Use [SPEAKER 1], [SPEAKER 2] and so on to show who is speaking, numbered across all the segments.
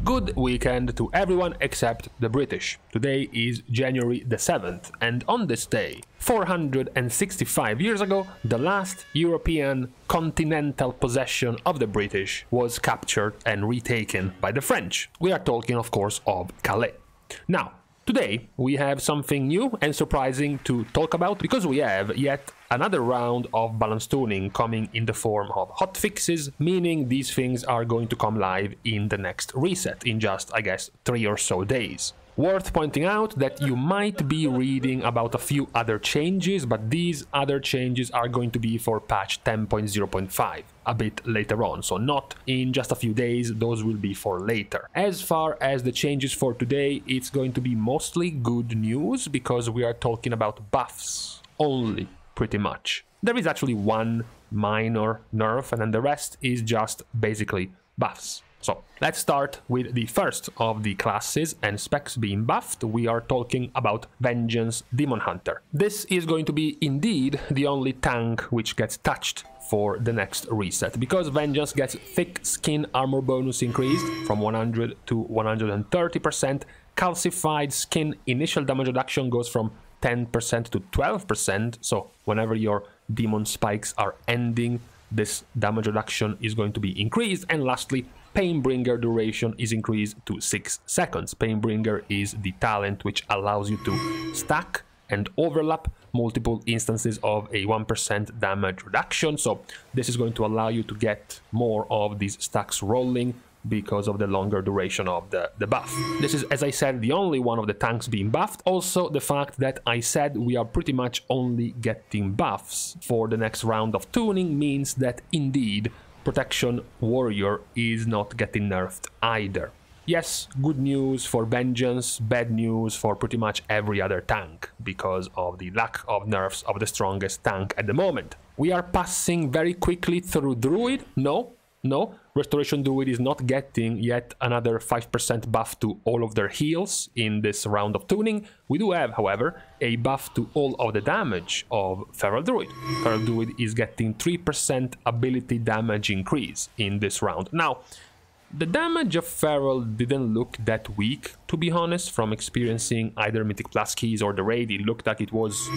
[SPEAKER 1] Good weekend to everyone except the British. Today is January the 7th, and on this day, 465 years ago, the last European continental possession of the British was captured and retaken by the French. We are talking, of course, of Calais. Now, today we have something new and surprising to talk about because we have yet another round of balance tuning coming in the form of hotfixes, meaning these things are going to come live in the next reset in just, I guess, 3 or so days. Worth pointing out that you might be reading about a few other changes, but these other changes are going to be for patch 10.0.5 a bit later on, so not in just a few days, those will be for later. As far as the changes for today, it's going to be mostly good news because we are talking about buffs only, pretty much. There is actually one minor nerf and then the rest is just basically buffs. So let's start with the first of the classes and specs being buffed. We are talking about Vengeance Demon Hunter. This is going to be indeed the only tank which gets touched for the next reset, because Vengeance gets thick skin armor bonus increased from 100 to 130%. Calcified skin initial damage reduction goes from 10% to 12%, so whenever your demon spikes are ending, this damage reduction is going to be increased. And lastly, Painbringer duration is increased to 6 seconds. Painbringer is the talent which allows you to stack and overlap multiple instances of a 1% damage reduction. So this is going to allow you to get more of these stacks rolling because of the longer duration of the buff. This is, as I said, the only one of the tanks being buffed. Also, the fact that I said we are pretty much only getting buffs for the next round of tuning means that indeed Protection Warrior is not getting nerfed either. Yes, good news for Vengeance, bad news for pretty much every other tank because of the lack of nerfs of the strongest tank at the moment. We are passing very quickly through Druid. No, Restoration Druid is not getting yet another 5% buff to all of their heals in this round of tuning. We do have, however, a buff to all of the damage of Feral Druid. Feral Druid is getting 3% ability damage increase in this round. Now, the damage of Feral didn't look that weak, to be honest, from experiencing either Mythic Plus keys or the raid. It looked like it was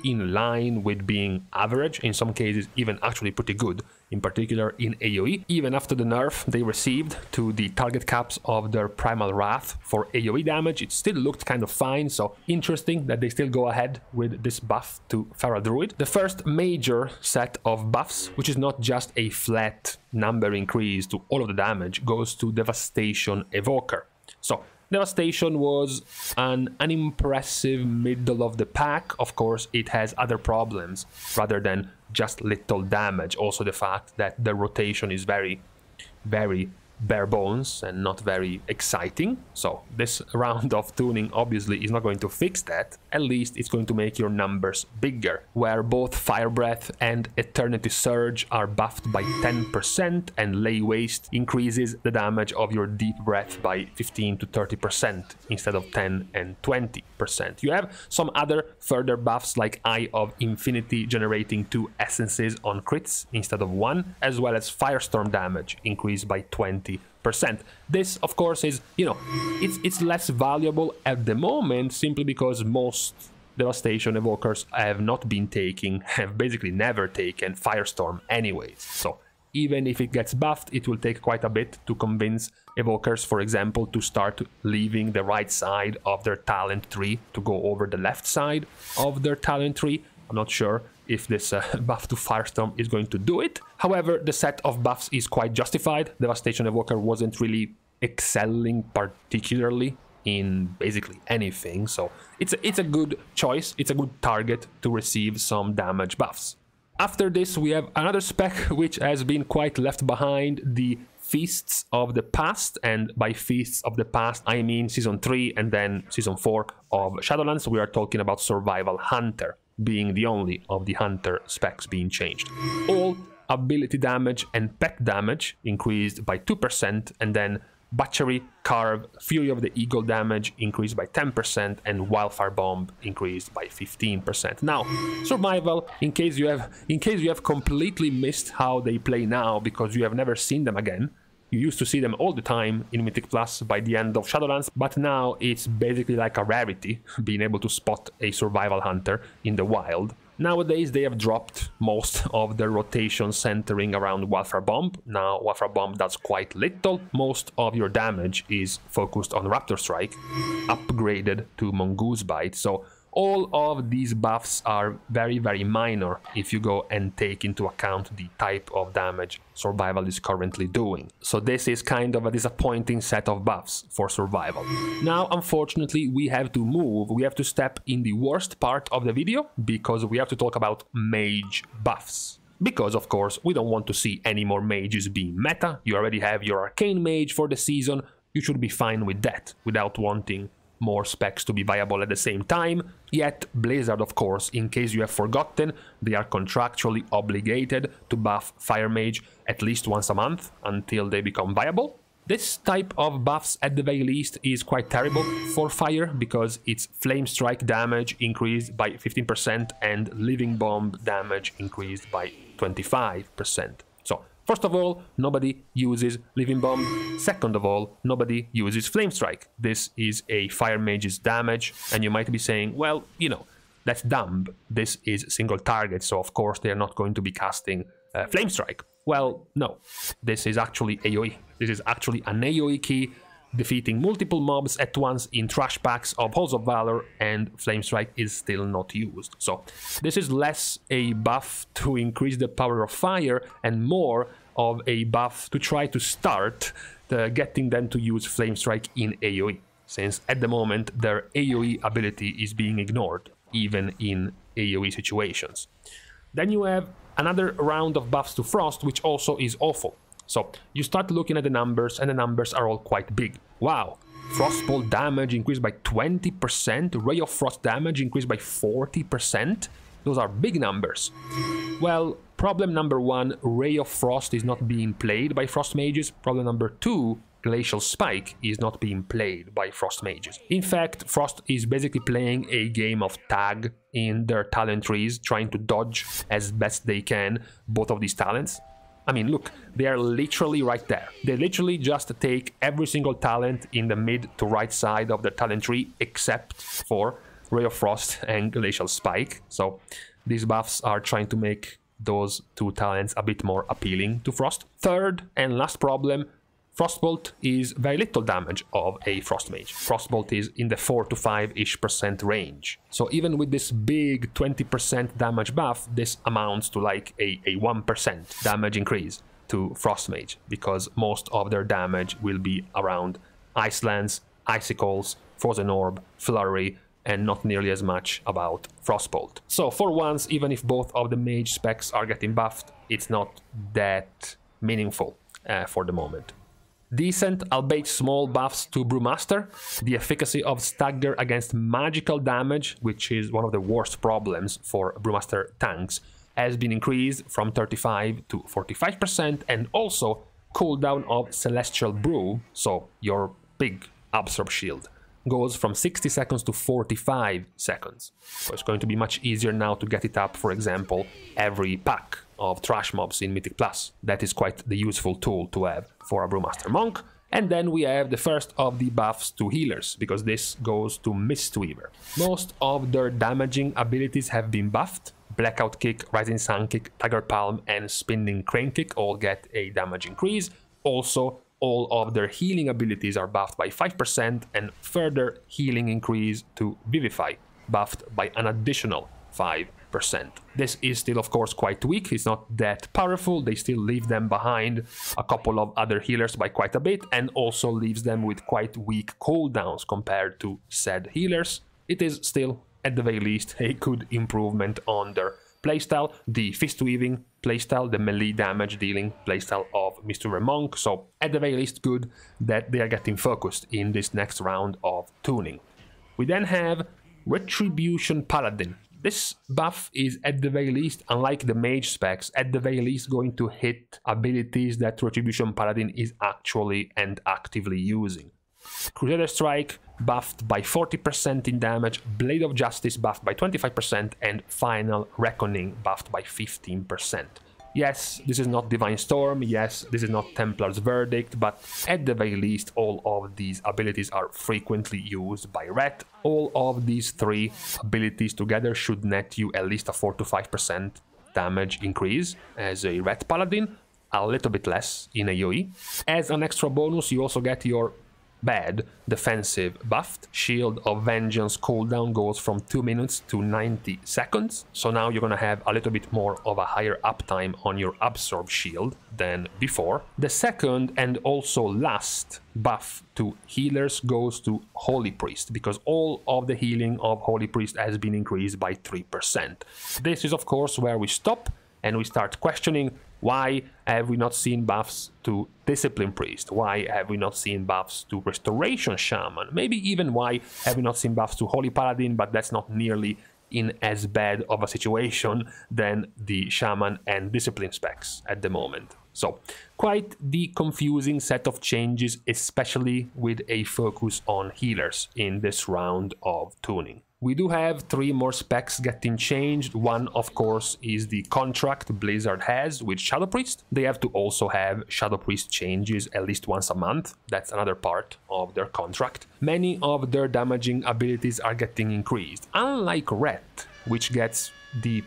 [SPEAKER 1] in line with being average, in some cases even actually pretty good, in particular in AoE. Even after the nerf they received to the target caps of their Primal Wrath for AoE damage, it still looked kind of fine, so interesting that they still go ahead with this buff to Feral Druid. The first major set of buffs, which is not just a flat number increase to all of the damage, goes to Devastation Evoker. So Devastation was an unimpressive middle of the pack. Of course, it has other problems rather than just little damage. Also the fact that the rotation is very bare bones and not very exciting. So this round of tuning obviously is not going to fix that. At least it's going to make your numbers bigger, where both Fire Breath and Eternity Surge are buffed by 10% and Lay Waste increases the damage of your Deep Breath by 15 to 30% instead of 10 and 20%. You have some other further buffs like Eye of Infinity generating 2 essences on crits instead of 1, as well as Firestorm damage increased by 20%. This, of course, is, it's less valuable at the moment simply because most Devastation Evokers have not been taking, have basically never taken Firestorm anyways. So even if it gets buffed, it will take quite a bit to convince Evokers, for example, to start leaving the right side of their talent tree to go over the left side of their talent tree. I'm not sure if this buff to Firestorm is going to do it. However, the set of buffs is quite justified. Devastation Evoker wasn't really excelling particularly in basically anything, so it's a good choice, it's a good target to receive some damage buffs. After this, we have another spec which has been quite left behind, the Feasts of the Past, and by Feasts of the Past I mean Season 3 and then Season 4 of Shadowlands. We are talking about Survival Hunter being the only of the Hunter specs being changed. All ability damage and pet damage increased by 2%, and then Butchery, Carve, Fury of the Eagle damage increased by 10%, and Wildfire Bomb increased by 15%. Now, Survival, in case you have completely missed how they play now because you have never seen them again, You used to see them all the time in Mythic Plus by the end of Shadowlands, but now it's basically like a rarity, being able to spot a survival hunter in the wild. Nowadays they have dropped most of their rotation centering around Wildfire Bomb. Now Wildfire Bomb does quite little, most of your damage is focused on Raptor Strike, upgraded to Mongoose Bite, so all of these buffs are very, very minor if you go and take into account the type of damage Survival is currently doing. So this is kind of a disappointing set of buffs for Survival. Now, unfortunately, we have to step in the worst part of the video, because we have to talk about mage buffs. Because, of course, we don't want to see any more mages being meta. You already have your Arcane Mage for the season. You should be fine with that, without wanting more specs to be viable at the same time. Yet Blizzard, of course, in case you have forgotten, they are contractually obligated to buff Fire Mage at least once a month until they become viable. This type of buffs at the very least is quite terrible for Fire, because its Flame Strike damage increased by 15% and Living Bomb damage increased by 25%. So first of all, nobody uses Living Bomb. Second of all, nobody uses Flame Strike. This is a Fire Mage's damage, and you might be saying, well, you know, that's dumb. This is single target, so of course they are not going to be casting Flame Strike. Well, no. This is actually AoE. This is actually an AoE key, defeating multiple mobs at once in trash packs of Halls of Valor, and Flame Strike is still not used. So this is less a buff to increase the power of fire and more of a buff to try to start getting them to use Flame Strike in AoE, since at the moment their AoE ability is being ignored, even in AoE situations. Then you have another round of buffs to Frost, which also is awful. So you start looking at the numbers, and the numbers are all quite big. Wow, Frostbolt damage increased by 20%, Ray of Frost damage increased by 40%. Those are big numbers. Well, problem number one, Ray of Frost is not being played by Frost Mages. Problem number two, Glacial Spike is not being played by Frost Mages. In fact, Frost is basically playing a game of tag in their talent trees, trying to dodge as best they can both of these talents. I mean, look, they are literally right there. They literally just take every single talent in the mid to right side of the talent tree, except for Ray of Frost and Glacial Spike. So these buffs are trying to make those two talents a bit more appealing to Frost. Third and last problem, Frostbolt is very little damage of a Frost Mage. Frostbolt is in the 4 to 5-ish% range. So even with this big 20% damage buff, this amounts to like a 1% damage increase to Frost Mage, because most of their damage will be around Ice Lance, Icicles, Frozen Orb, Flurry, and not nearly as much about Frostbolt. So for once, even if both of the Mage specs are getting buffed, it's not that meaningful for the moment. Decent, albeit small buffs to Brewmaster. The efficacy of Stagger against magical damage, which is one of the worst problems for Brewmaster tanks, has been increased from 35 to 45%, and also cooldown of Celestial Brew, so your big Absorb Shield, goes from 60 seconds to 45 seconds. So it's going to be much easier now to get it up, for example, every pack of trash mobs in Mythic Plus. That is quite the useful tool to have for a Brewmaster Monk. And then we have the first of the buffs to healers, because this goes to Mistweaver. Most of their damaging abilities have been buffed. Blackout Kick, Rising Sun Kick, Tiger Palm, and Spinning Crane Kick all get a damage increase. Also, all of their healing abilities are buffed by 5%, and further healing increase to Vivify, buffed by an additional 5%. This is still, of course, quite weak. It's not that powerful. They still leave them behind a couple of other healers by quite a bit, and also leaves them with quite weak cooldowns compared to said healers. It is still, at the very least, a good improvement on their playstyle, the Fist Weaving playstyle, the melee damage dealing playstyle of Mistweaver Monk. So at the very least, good that they are getting focused in this next round of tuning. We then have Retribution Paladin. This buff is, at the very least, unlike the Mage specs, at the very least going to hit abilities that Retribution Paladin is actually and actively using. Crusader Strike buffed by 40% in damage, Blade of Justice buffed by 25%, and Final Reckoning buffed by 15%. Yes, this is not Divine Storm, yes, this is not Templar's Verdict, but at the very least all of these abilities are frequently used by Ret. All of these three abilities together should net you at least a 4 to 5% damage increase as a Ret Paladin, a little bit less in AoE. As an extra bonus, you also get your bad defensive buffed. Shield of Vengeance cooldown goes from 2 minutes to 90 seconds. So now you're gonna have a little bit more of a higher uptime on your absorb shield than before. The second and also last buff to healers goes to Holy Priest, because all of the healing of Holy Priest has been increased by 3%. This is of course where we stop and we start questioning, why have we not seen buffs to Discipline Priest? Why have we not seen buffs to Restoration Shaman? Maybe even why have we not seen buffs to Holy Paladin, but that's not nearly in as bad of a situation than the Shaman and Discipline specs at the moment. So, quite the confusing set of changes, especially with a focus on healers in this round of tuning. We do have 3 more specs getting changed. One, of course, is the contract Blizzard has with Shadow Priest. They have to also have Shadow Priest changes at least once a month. That's another part of their contract. Many of their damaging abilities are getting increased. Unlike Ret, which gets the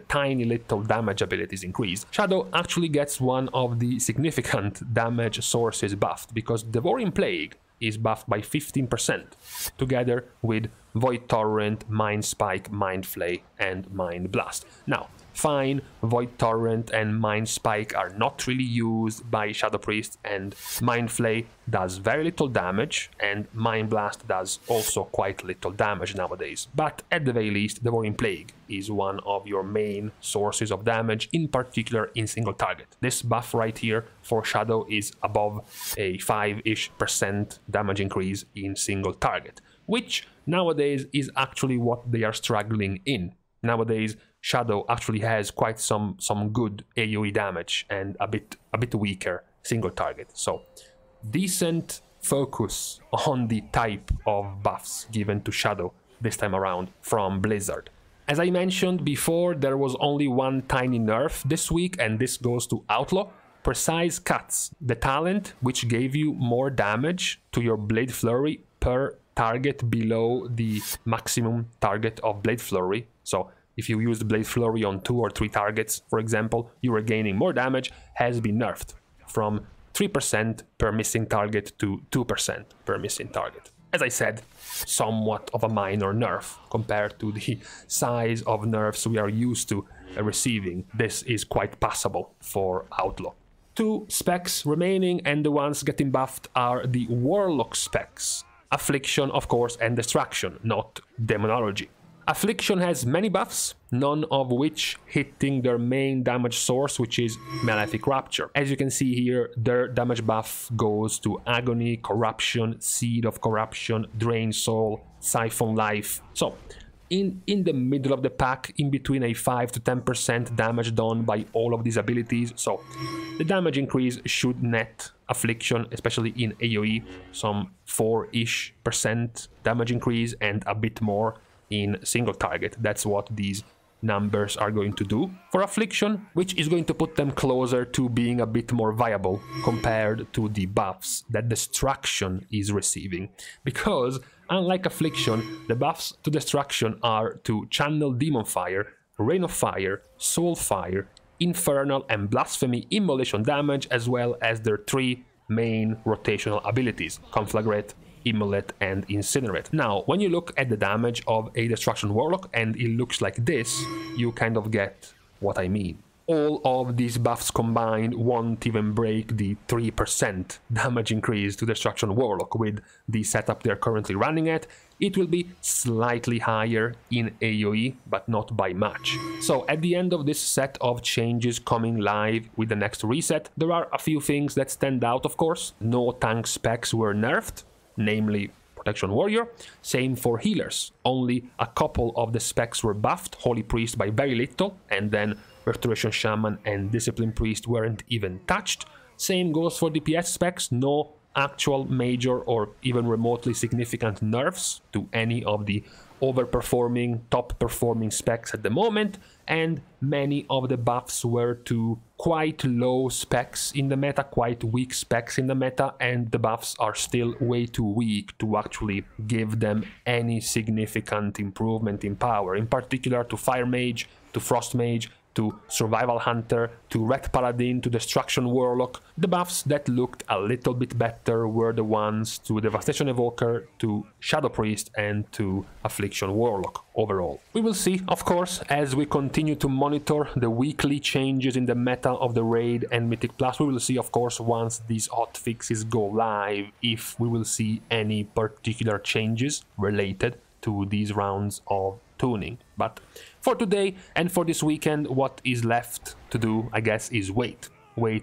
[SPEAKER 1] tiny little damage abilities increased, Shadow actually gets one of the significant damage sources buffed, because Devouring Plague is buffed by 15%, together with Void Torrent, Mind Spike, Mind Flay, and Mind Blast. Now, fine, Void Torrent and Mind Spike are not really used by Shadow Priest, and Mind Flay does very little damage, and Mind Blast does also quite little damage nowadays. But at the very least, Devouring Plague is one of your main sources of damage, in particular in single target. This buff right here for Shadow is above a 5-ish% damage increase in single target, which nowadays is actually what they are struggling in. Nowadays, Shadow actually has quite some good AoE damage and a bit weaker single target. So, decent focus on the type of buffs given to Shadow this time around from Blizzard. As I mentioned before, there was only one tiny nerf this week, and this goes to Outlaw. Precise Cuts, the talent which gave you more damage to your Blade Flurry per target below the maximum target of Blade Flurry. So if you used Blade Flurry on 2 or 3 targets, for example, you were gaining more damage, has been nerfed from 3% per missing target to 2% per missing target. As I said, somewhat of a minor nerf compared to the size of nerfs we are used to receiving. This is quite passable for Outlaw. 2 specs remaining, and the ones getting buffed are the Warlock specs. Affliction, of course, and Distraction, not Demonology. Affliction has many buffs, none of which hitting their main damage source, which is Malefic Rapture. As you can see here, their damage buff goes to Agony, Corruption, Seed of Corruption, Drain Soul, Siphon Life. So, in the middle of the pack, in between a 5 to 10% damage done by all of these abilities. So, the damage increase should net Affliction, especially in AoE, some 4-ish% damage increase and a bit more in single target. That's what these numbers are going to do for Affliction, which is going to put them closer to being a bit more viable compared to the buffs that Destruction is receiving. Because, unlike Affliction, the buffs to Destruction are to channel Demon Fire, Rain of Fire, Soul Fire, Infernal and Blasphemy Immolation damage, as well as their 3 main rotational abilities, Conflagrate, Immolate, and Incinerate. Now, when you look at the damage of a Destruction Warlock and it looks like this, you kind of get what I mean. All of these buffs combined won't even break the 3% damage increase to Destruction Warlock with the setup they're currently running at. It will be slightly higher in AoE, but not by much. So at the end of this set of changes coming live with the next reset, there are a few things that stand out, of course. No tank specs were nerfed, namely Protection Warrior. Same for healers. Only a couple of the specs were buffed, Holy Priest by very little, and then Restoration Shaman and Discipline Priest weren't even touched. Same goes for DPS specs, no actual major or even remotely significant nerfs to any of the overperforming, top performing specs at the moment, and many of the buffs were to quite low specs in the meta, quite weak specs in the meta, and the buffs are still way too weak to actually give them any significant improvement in power, in particular to Fire Mage, to Frost Mage, to Survival Hunter, to Red Paladin, to Destruction Warlock. The buffs that looked a little bit better were the ones to Devastation Evoker, to Shadow Priest, and to Affliction Warlock overall. We will see, of course, as we continue to monitor the weekly changes in the meta of the Raid and Mythic Plus. We will see, of course, once these hotfixes go live, if we will see any particular changes related to these rounds of tuning. But for today and for this weekend, what is left to do, I guess, is wait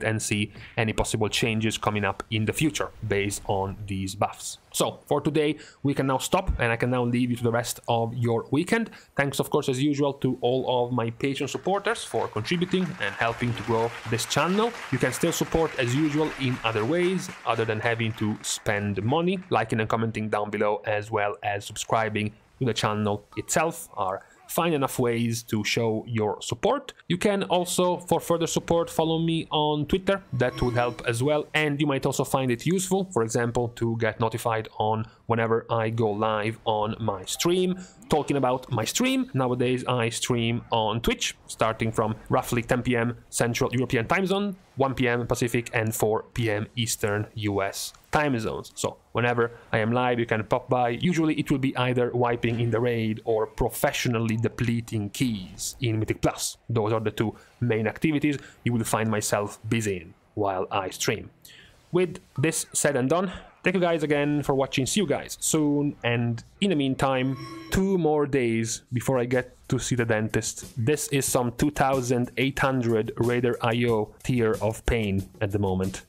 [SPEAKER 1] and see any possible changes coming up in the future based on these buffs. So for today, we can now stop and I can now leave you to the rest of your weekend. Thanks, of course, as usual, to all of my Patreon supporters for contributing and helping to grow this channel. You can still support as usual in other ways other than having to spend money. Liking and commenting down below, as well as subscribing to the channel itself, are fine enough ways to show your support. You can also, for further support, follow me on Twitter. That would help as well, and you might also find it useful, for example, to get notified on whenever I go live on my stream. Talking about my stream, nowadays I stream on Twitch, starting from roughly 10 PM Central European time zone, 1 PM Pacific, and 4 PM Eastern US time zones. So whenever I am live, you can pop by. Usually it will be either wiping in the raid or professionally depleting keys in Mythic Plus. Those are the two main activities you will find myself busy in while I stream. With this said and done, thank you guys again for watching. See you guys soon, and in the meantime, 2 more days before I get to see the dentist. This is some 2800 Raider IO tier of pain at the moment.